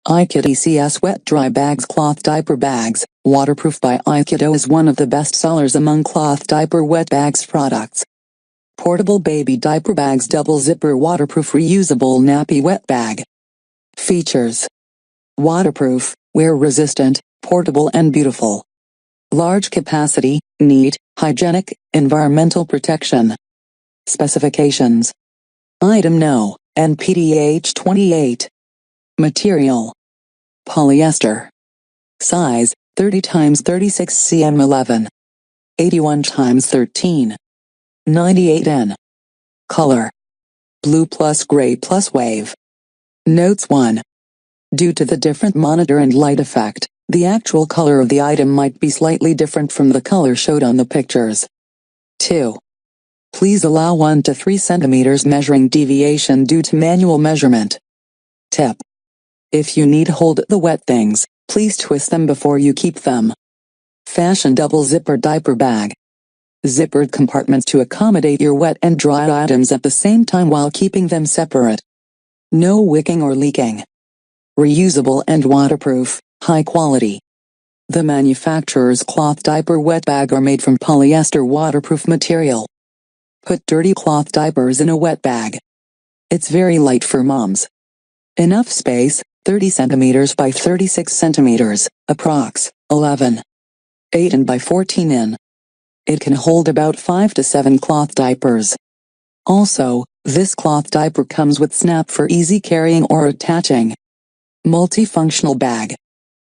AiKiddo ECS Wet Dry Bags Cloth Diaper Bags, waterproof by AiKiddo is one of the best sellers among cloth diaper wet bags products. Portable baby diaper bags, double zipper, waterproof, reusable nappy wet bag. Features: waterproof, wear resistant, portable and beautiful. Large capacity, neat, hygienic, environmental protection. Specifications: Item No, NPDH 28. Material: polyester. Size: 30 x 36 cm 11. 81 x 13. 98 N. Color: Blue+Grey+Wave. Notes 1. Due to the different monitor and light effect, the actual color of the item might be slightly different from the color showed on the pictures. 2. Please allow 1 to 3 cm measuring deviation due to manual measurement. Tip: if you need to hold the wet things, please twist them before you keep them. Fashion double zipper diaper bag. Zippered compartments to accommodate your wet and dry items at the same time while keeping them separate. No wicking or leaking. Reusable and waterproof, high quality. The manufacturer's cloth diaper wet bag are made from polyester waterproof material. Put dirty cloth diapers in a wet bag. It's very light for moms. Enough space: 30 cm by 36 cm, approx. 11. 8 in by 14 in. It can hold about 5 to 7 cloth diapers. Also, this cloth diaper comes with snap for easy carrying or attaching. Multifunctional bag.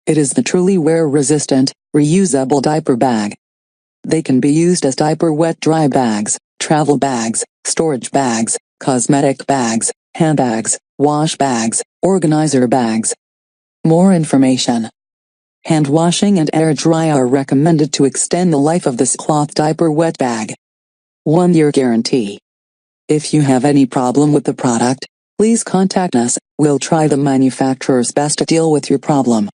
It is the truly wear-resistant, reusable diaper bag. They can be used as diaper wet-dry bags, travel bags, storage bags, cosmetic bags, handbags, wash bags, organizer bags. More information. Hand washing and air dry are recommended to extend the life of this cloth diaper wet bag. 1-year guarantee. If you have any problem with the product, please contact us. We'll try the manufacturer's best to deal with your problem.